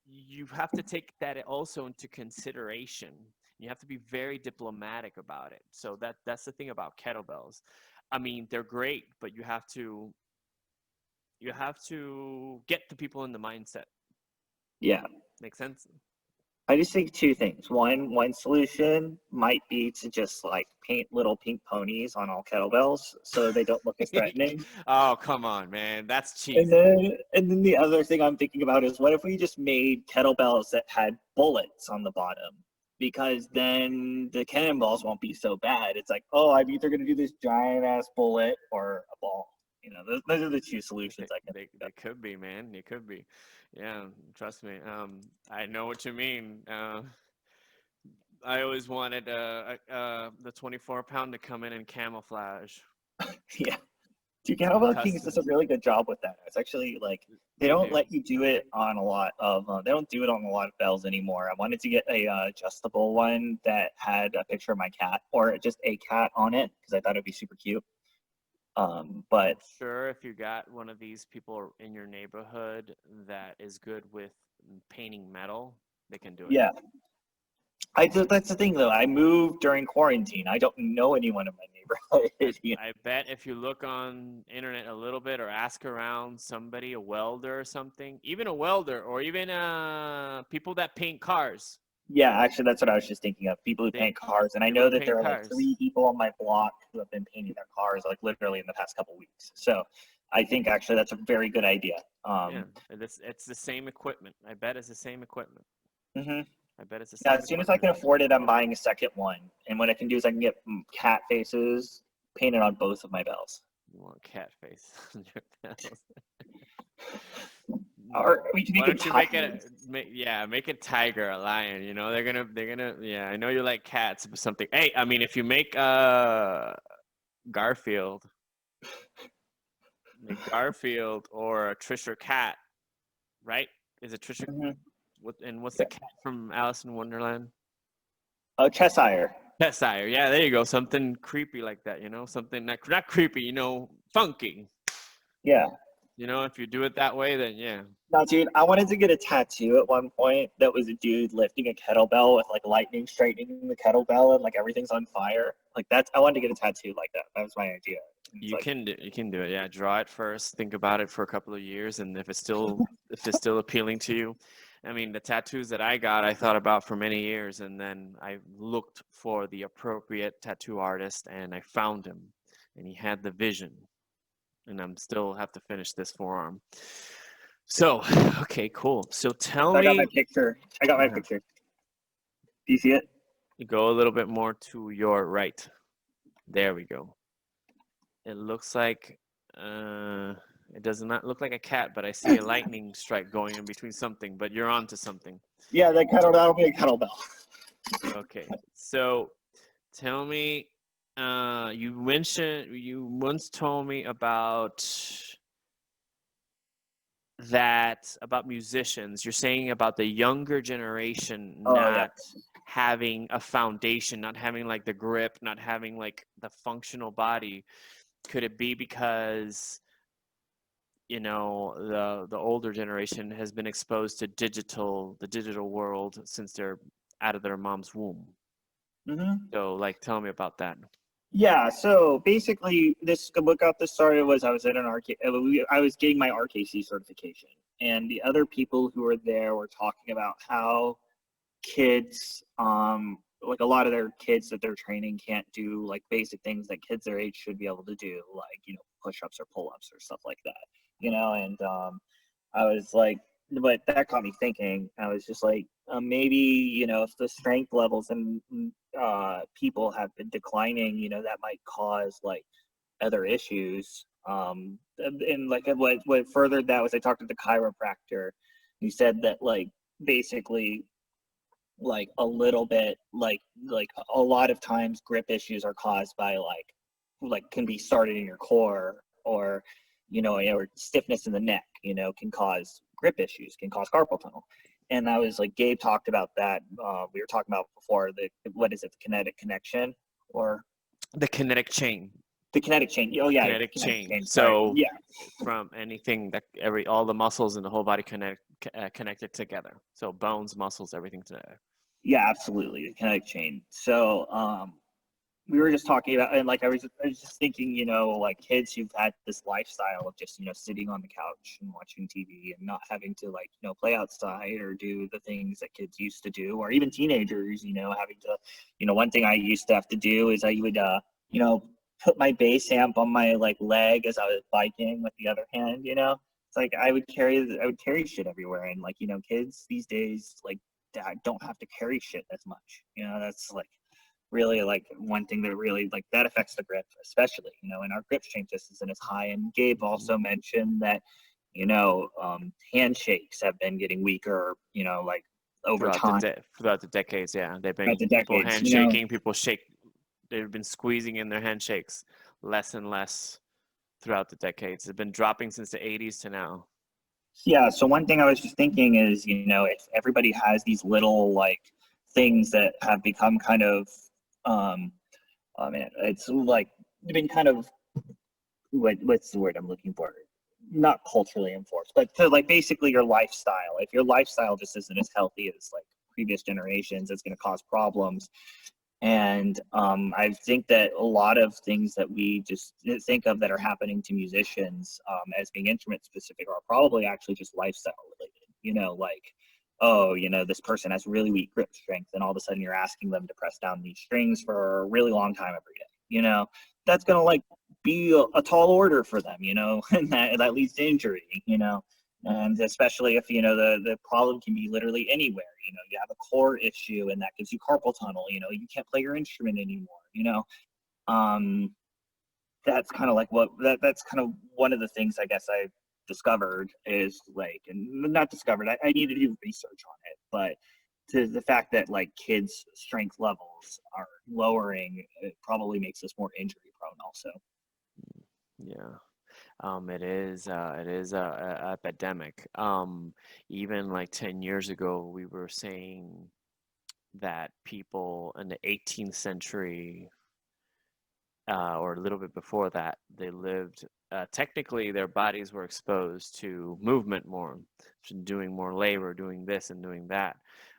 you have to take that also into consideration. You have to be very diplomatic about it. So that's the thing about kettlebells. I mean, they're great, but you have to get the people in the mindset. yeah. Make sense? I just think two things. One solution might be to just like paint little pink ponies on all kettlebells so they don't look as threatening. Oh, come on, man. That's And cheesy. then the other thing I'm thinking about is what if we just made kettlebells that had bullets on the bottom? Because then the cannonballs won't be so bad. It's like, oh, I'm either gonna do this giant ass bullet or a ball. Those are the two solutions I can think They could be, man. They could be. Yeah, trust me. I know what you mean. I always wanted the 24-pound to come in camouflage, of. Yeah. Dude, Kettlebell Kings does a custom. really good job with that. It's actually like they They don't do. let you do it on a lot of they don't do it on a lot of bells anymore. I wanted to get a adjustable one that had a picture of my cat or just a cat on it because I thought it'd be super cute. But I'm sure if you got one of these people in your neighborhood that is good with painting metal, they can do it. yeah, that's the thing though. I moved during quarantine. I don't know anyone in my neighborhood. I bet if you look on internet a little bit or ask around somebody, a welder or something, even a welder or even people that paint cars, Yeah, actually, that's what I was just thinking of. People who they paint cars, and I people know that that paint there are like cars. 3 people on my block who have been painting their cars like literally in the past couple weeks. So I think actually that's a very good idea. Yeah, and it's the same equipment. I bet it's the same equipment. Hmm. I bet it's the Yeah, same as soon as I equipment. can afford it, I'm buying a second one. And what I can do is I can get cat faces painted on both of my bells. You want cat face on your bells. Or we can Why make it don't you make it tigers. make it tiger, a lion, they're gonna yeah, I know you like cats, but something. Hey, I mean if you make Garfield, make Garfield or a Trisha cat, right? Is it Trisha Hmm. what's the Yeah. cat from Alice in Wonderland? Oh, Cheshire. Cheshire. Yeah, there you go. Something creepy like that, something not creepy, funky. Yeah. If you do it that way, then yeah. No, dude, I wanted to get a tattoo at one point that was a dude lifting a kettlebell with like lightning straightening the kettlebell and like everything's on fire. Like I wanted to get a tattoo like that. That was my idea. And it's like, You can do it. Yeah, draw it first. Think about it for a couple of years, and if it's still appealing to you, I mean, the tattoos that I got, I thought about for many years, and then I looked for the appropriate tattoo artist, and I found him, and he had the vision, and I'm still have to finish this forearm. So, okay, cool. So tell I got my me, picture. I got my yeah, picture. Do you see it? go a little bit more to your right. There we go. It looks like it does not look like a cat, but I see a lightning strike going in between something. But you're onto something. Yeah, that'll be a kettlebell. Okay, so tell me. You once told me about musicians. You're saying about the younger generation Oh yeah. not. having a foundation, not having like the grip, not having like the functional body? Could it be because, you know, the older generation has been exposed to the digital world since they're out of their mom's womb? Hmm. So like, tell me about that. Yeah, so basically, what got this started was I was at an I was getting my RKC certification, and the other people who were there were talking about how kids, like a lot of their kids that they're training can't do like basic things that kids their age should be able to do, like, you know, push-ups or pull-ups or stuff like that, you know, and I was like, but that got me thinking. I was just like, maybe, you know, if the strength levels and people have been declining, you know, that might cause like other issues. And like what furthered that was I talked to the chiropractor. He said that like basically like a little bit like a lot of times grip issues are caused by like can be started in your core, or you know, or stiffness in the neck, you know, can cause grip issues, can cause carpal tunnel. And I was like, Gabe talked about that, we were talking about before, the what is it, the kinetic connection, or The kinetic chain. the kinetic chain. Oh yeah, Kinetic kinetic chain. chain, sorry. So Yeah. from anything that all the muscles in the whole body connected together. So bones, muscles, everything together. Yeah, absolutely, the kinetic chain. So we were just talking about, and like I was just thinking, you know, like kids who've had this lifestyle of just, you know, sitting on the couch and watching TV and not having to, like, you know, play outside or do the things that kids used to do, or even teenagers, you know, having to, you know, one thing I used to have to do is I would, you know, put my base amp on my like leg as I was biking with the other hand, you know. It's like I would carry shit everywhere, and like, you know, kids these days like don't have to carry shit as much, you know. That's like really like one thing that really like that affects the grip, especially, you know, and our grip strength just isn't as high. And Gabe also mentioned that, you know, handshakes have been getting weaker, you know, like over time, Throughout the decades, yeah, they've throughout been the people decades, you know. handshaking, people shake. They've been squeezing in their handshakes less and less throughout the decades. It's been dropping since the 80s to now. Yeah, so one thing I was just thinking is, you know, if everybody has these little like things that have become kind of I mean, it's like been kind of what's the word I'm looking for? Not culturally enforced, but to like basically your lifestyle. If your lifestyle just isn't as healthy as like previous generations, it's going to cause problems. And I think that a lot of things that we just think of that are happening to musicians as being instrument specific are probably actually just lifestyle related. You know, like, oh, you know, this person has really weak grip strength, and all of a sudden you're asking them to press down these strings for a really long time every day. You know, that's gonna like be a tall order for them. You know, and that leads to injury. You know, and especially if, you know, the problem can be literally anywhere. You know, you have a core issue and that gives you carpal tunnel, you know, you can't play your instrument anymore, you know. um that's kind of like that's kind of one of the things I guess I discovered is like, and not discovered, I need to do research on it, but to the fact that like kids strength levels are lowering, it probably makes us more injury prone also. Yeah. It is a epidemic. Even like 10 years ago, we were saying that people in the 18th century, or a little bit before that, they lived, technically their bodies were exposed to movement more, to doing more labor, doing this and doing that.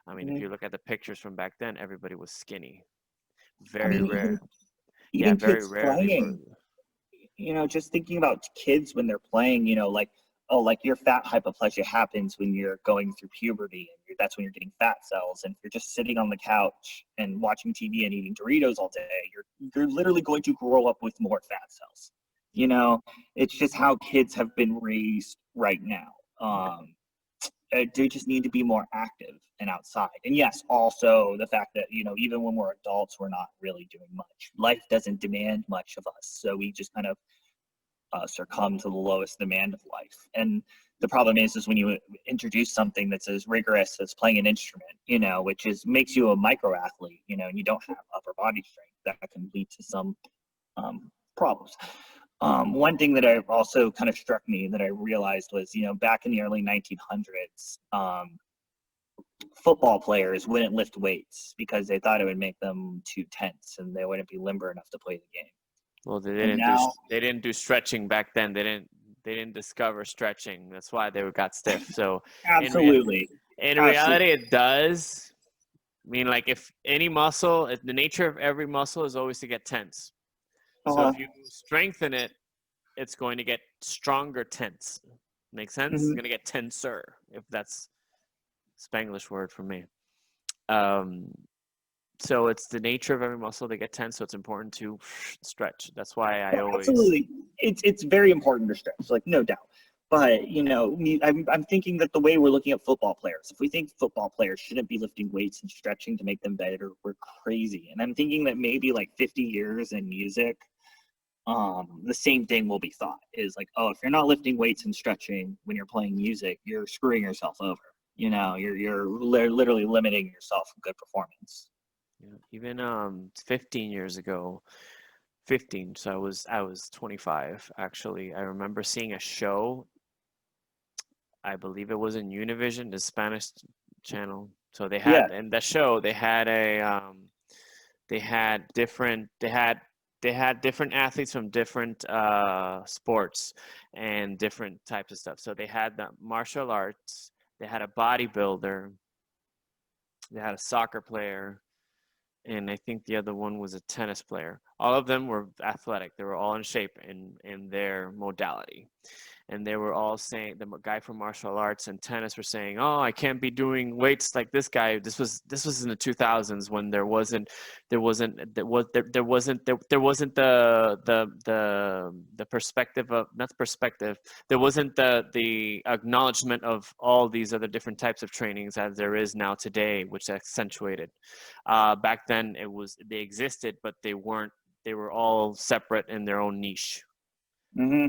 I mean, if Mhm. you look at the pictures from back then, everybody was skinny. I Very mean, rare. Yeah, even very kids rarely were. playing, you know, just thinking about kids when they're playing, you know, like, oh, like your fat hypoplasia happens when you're going through puberty, and that's when you're getting fat cells. And if you're just sitting on the couch and watching TV and eating Doritos all day, you're literally going to grow up with more fat cells. You know, it's just how kids have been raised right now. They just need to be more active and outside. And yes, also the fact that, you know, even when we're adults, we're not really doing much. Life doesn't demand much of us, so we just kind of succumb to the lowest demand of life. And the problem is when you introduce something that's as rigorous as playing an instrument, you know, which is makes you a micro athlete, you know, and you don't have upper body strength, that can lead to some problems. One thing that I also kind of struck me that I realized was, you know, back in the early 1900s, football players wouldn't lift weights because they thought it would make them too tense and they wouldn't be limber enough to play the game. Well, And now, they didn't do stretching back then. They didn't discover stretching. That's why they got stiff. So absolutely, in absolutely. reality, it does. I mean, like if any muscle, the nature of every muscle is always to get tense. So Uh-huh. if you strengthen it, it's going to get stronger tense. Make sense? It's Hmm. going to get tenser, if that's Spanglish word for me. Um, so it's the nature of every muscle to get tense. So it's important to stretch. That's why I always. Absolutely, it's very important to stretch, like no doubt. But I'm thinking that the way we're looking at football players, if we think football players shouldn't be lifting weights and stretching to make them better, we're crazy. And I'm thinking that maybe like 50 years in music, the same thing will be thought is like, oh, if you're not lifting weights and stretching when you're playing music, you're screwing yourself over. You're literally limiting yourself from good performance. Even 15 years ago, 15. So I was 25 actually. I remember seeing a show. I believe it was in Univision, the Spanish channel. So they Yeah, had in the show they had different they had different athletes from different sports and different types of stuff. So they had the martial arts, they had a bodybuilder, they had a soccer player, and I think the other one was a tennis player. All of them were athletic. They were all in shape in their modality. And they were all saying, the guy from martial arts and tennis were saying, "Oh, I can't be doing weights like this guy." This was in the 2000s when there wasn't the perspective of, not the perspective, there wasn't the acknowledgement of all these other different types of trainings as there is now today, which accentuated. Back then they existed, but they weren't. They were all separate in their own niche. hmm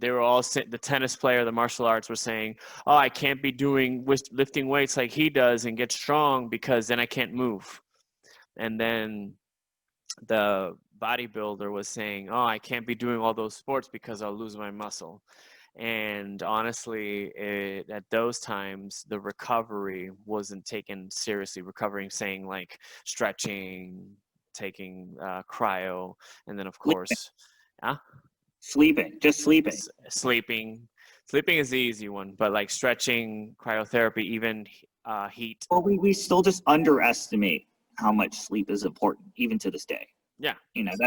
They were all the tennis player, the martial arts were saying, "Oh, I can't be doing lifting weights like he does and get strong because then I can't move." And then the bodybuilder was saying, "Oh, I can't be doing all those sports because I'll lose my muscle." And honestly, at those times, the recovery wasn't taken seriously. Recovering, saying like stretching, taking cryo, and then of sleeping, course, uh, just sleeping. sleeping. Sleeping is the easy one, but like stretching, cryotherapy, even heat. Or we still just underestimate how much sleep is important, even to this day. Yeah,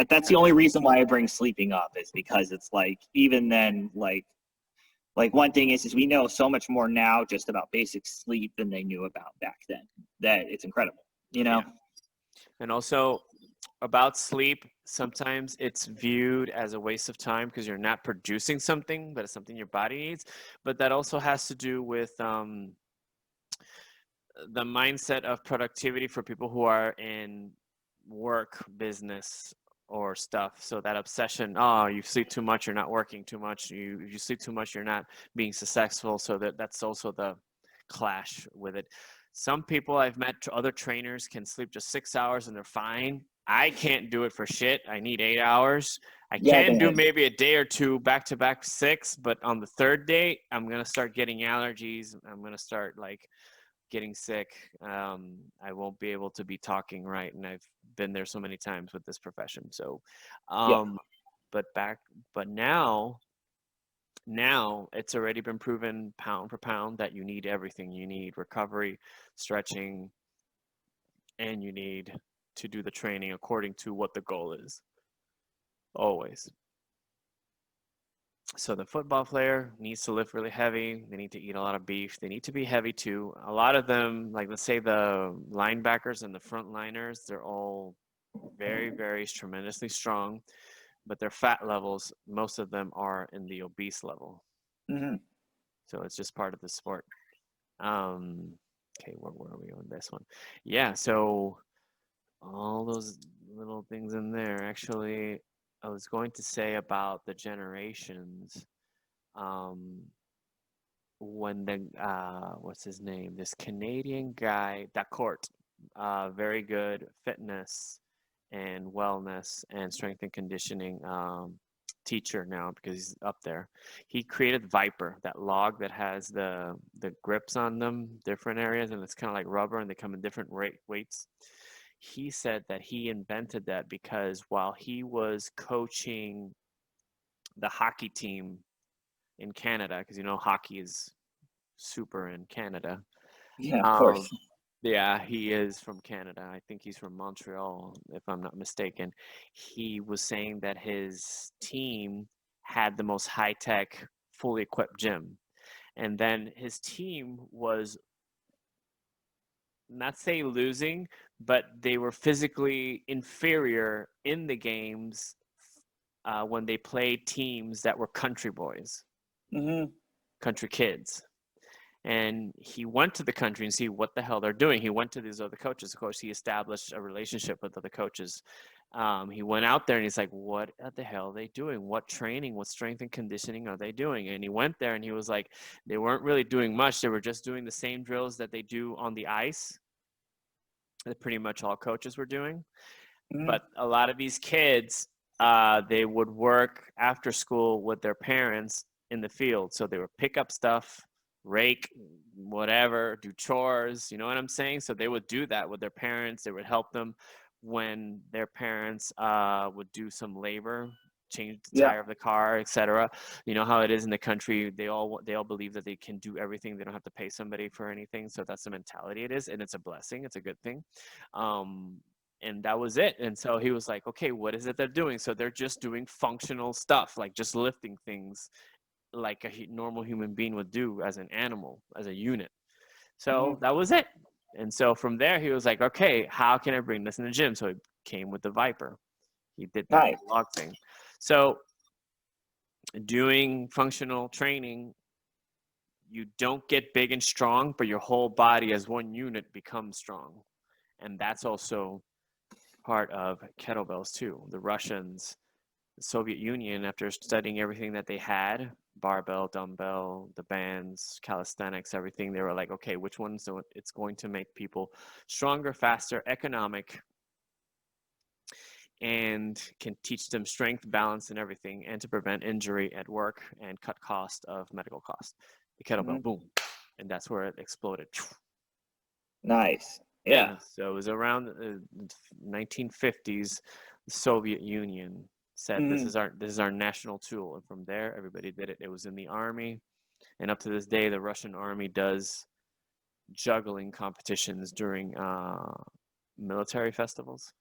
That's the only reason why I bring sleeping up is because it's like even then, like one thing is we know so much more now just about basic sleep than they knew about back then. That it's incredible, you know. yeah. And also about sleep, sometimes it's viewed as a waste of time because you're not producing something, but it's something your body needs. But that also has to do with the mindset of productivity for people who are in work, business, or stuff. So that obsession, oh, you sleep too much, you're not working too much. You sleep too much, you're not being successful. So that's also the clash with it. Some people I've met, other trainers, can sleep just 6 hours and they're fine. I can't do it for shit. I need 8 hours. I Yeah, can do maybe a day or two back to back six, but on the third day, I'm gonna start getting allergies. I'm gonna start like getting sick. I won't be able to be talking right, and I've been there so many times with this profession. So, yeah. um, but back, but now it's already been proven pound for pound that you need everything. You need recovery, stretching, and you need to do the training according to what the goal is. Always. So the football player needs to lift really heavy. They need to eat a lot of beef. They need to be heavy too. A lot of them, like let's say the linebackers and the front liners, they're all very, very tremendously strong, but their fat levels, most of them are in the obese level. Hmm. So it's just part of the sport. Um, okay, where are we on this one? Yeah, so all those little things in there. Actually, I was going to say about the generations. Um, when the what's his name? This Canadian guy, Dacourt, very good fitness and wellness and strength and conditioning teacher now because he's up there. He created Viper, that log that has the grips on them, different areas, and it's kind of like rubber, and they come in different weights. He said that he invented that because while he was coaching the hockey team in Canada, because hockey is super in Canada. Yeah, of course. Yeah, he is from Canada. I think he's from Montreal, if I'm not mistaken. He was saying that his team had the most high-tech, fully equipped gym. And then his team was, not say losing, but they were physically inferior in the games when they played teams that were country boys, country kids. And he went to the country and see what the hell they're doing. He went to these other coaches. Of course, he established a relationship with other coaches. He went out there and he's like, what the hell are they doing? What training, what strength and conditioning are they doing? And he went there and he was like, they weren't really doing much. They were just doing the same drills that they do on the ice, that pretty much all coaches were doing. But a lot of these kids, they would work after school with their parents in the field. So they would pick up stuff, rake, whatever, do chores, you know what I'm saying? So they would do that with their parents. They would help them when their parents would do some labor, change the tire of the car, etc. You know how it is in the country. They all believe that they can do everything. They don't have to pay somebody for anything. So that's the mentality it is, and it's a blessing. It's a good thing. And that was it. And so he was like, okay, what is it they're doing? So they're just doing functional stuff, like just lifting things like a normal human being would do as an animal, as a unit. So that was it. And so from there, he was like, okay, how can I bring this in the gym? So he came with the Viper. He did that log thing. So doing functional training, you don't get big and strong, but your whole body as one unit becomes strong. And that's also part of kettlebells too. The Russians, the Soviet Union, after studying everything that they had, barbell, dumbbell, the bands, calisthenics, everything, they were like, okay, which one's it's going to make people stronger, faster, economic, and can teach them strength, balance, and everything, and to prevent injury at work and cut cost of medical costs. The kettlebell, boom. And that's where it exploded. Nice. Yeah. So it was around the 1950s. The Soviet Union said, this is our national tool. And from there, everybody did it. It was in the army. And up to this day, the Russian army does juggling competitions during military festivals.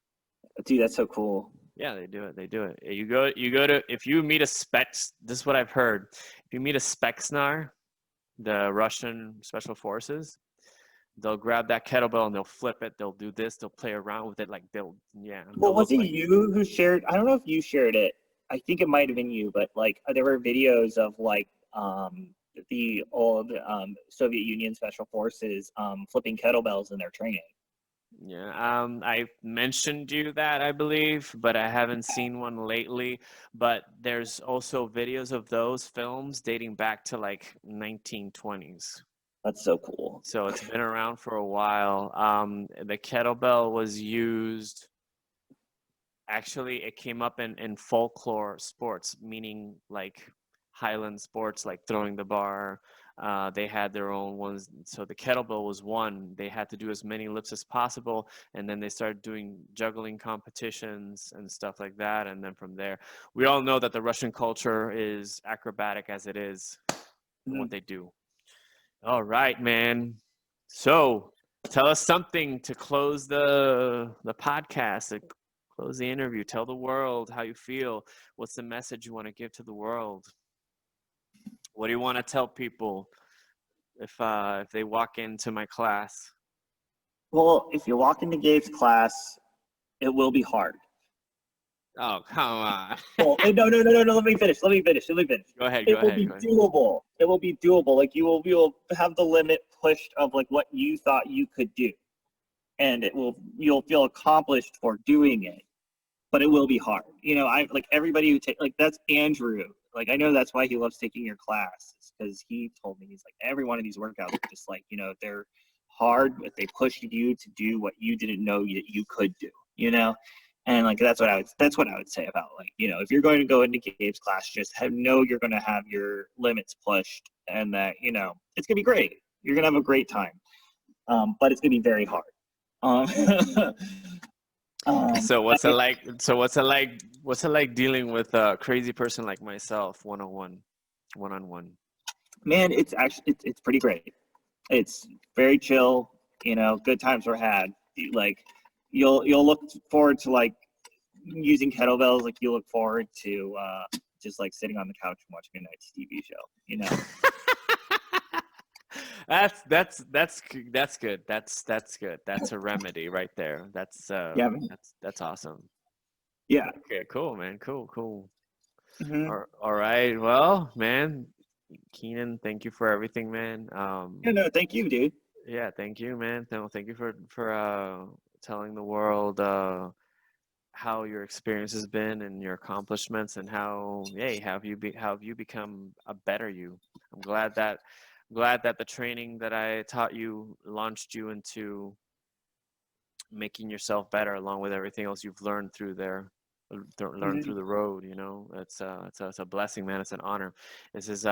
Dude, that's so cool. Yeah, they do it. You go to, if you meet a Specs, this is what I've heard. If you meet a Spetsnaz, the Russian special forces, they'll grab that kettlebell and they'll flip it. They'll do this. They'll play around with it. Like Well, was it you who shared? I don't know if you shared it. I think it might have been you, but like there were videos of like the old Soviet Union special forces flipping kettlebells in their training. Yeah, I mentioned you that, I believe, but I haven't seen one lately. But there's also videos of those films dating back to like 1920s. That's so cool. So it's been around for a while. The kettlebell was used, actually, it came up in folklore sports, meaning like Highland sports, like throwing the bar. They had their own ones. So the kettlebell was one. They had to do as many lifts as possible. And then they started doing juggling competitions and stuff like that. And then from there, we all know that the Russian culture is acrobatic as it is in what they do. All right, man. So tell us something to close the podcast, to close the interview. Tell the world how you feel. What's the message you want to give to the world? What do you want to tell people if they walk into my class? Well, if you walk into Gabe's class, it will be hard. Oh, come on. Well, no. Let me finish. Go ahead. It will be doable. It will be doable. Like you will have the limit pushed of like what you thought you could do, and you'll feel accomplished for doing it. But it will be hard. You know, I like everybody who that's Andrew. Like I know that's why he loves taking your class, because he told me, he's like, every one of these workouts are just like, you know, they're hard, but they push you to do what you didn't know you could do. You know. And like that's what I would say about, like, you know, if you're going to go into Gabe's class, just know you're going to have your limits pushed, and that, you know, it's gonna be great. You're gonna have a great time, but it's gonna be very hard. Um, So what's it like? What's it like dealing with a crazy person like myself, one-on-one? Man, it's actually it's pretty great. It's very chill. You know, good times were had. Like, you'll look forward to, like, using kettlebells. Like, you look forward to just like sitting on the couch and watching a nice TV show. You know. That's good. That's good. That's a remedy right there. Yeah, man. That's awesome. Yeah. Okay, cool, man. Cool. Mm-hmm. All right. Well, man, Kynan, thank you for everything, man. Yeah, no, thank you, dude. Yeah, thank you, man. Thank you for telling the world how your experience has been and your accomplishments, and how how have you become a better you. I'm glad that the training that I taught you launched you into making yourself better, along with everything else you've learned through there, learned Mm-hmm. through the road. You know, it's a blessing, man. It's an honor. This is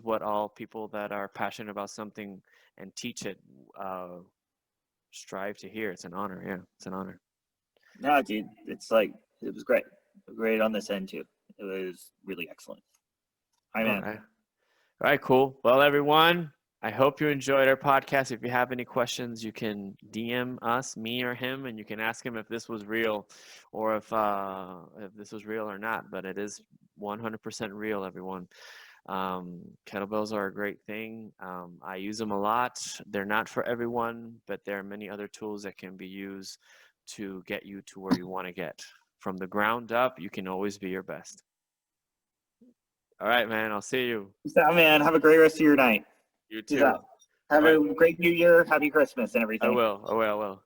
what all people that are passionate about something and teach it strive to hear. It's an honor. Yeah, it's an honor. No, dude, it's like, it was great. Great on this end too. It was really excellent. Hi, All man. right. All right, cool. Well, everyone, I hope you enjoyed our podcast. If you have any questions, you can DM us, me or him, and you can ask him if this was real, or if this was real or not. But it is 100% real, everyone. Kettlebells are a great thing. I use them a lot. They're not for everyone, but there are many other tools that can be used to get you to where you want to get. From the ground up, you can always be your best. All right, man. I'll see you. Peace out, man. Have a great rest of your night. You Peace too. out. Have All right. a great New Year. Happy Christmas and I everything. will. I will. I will.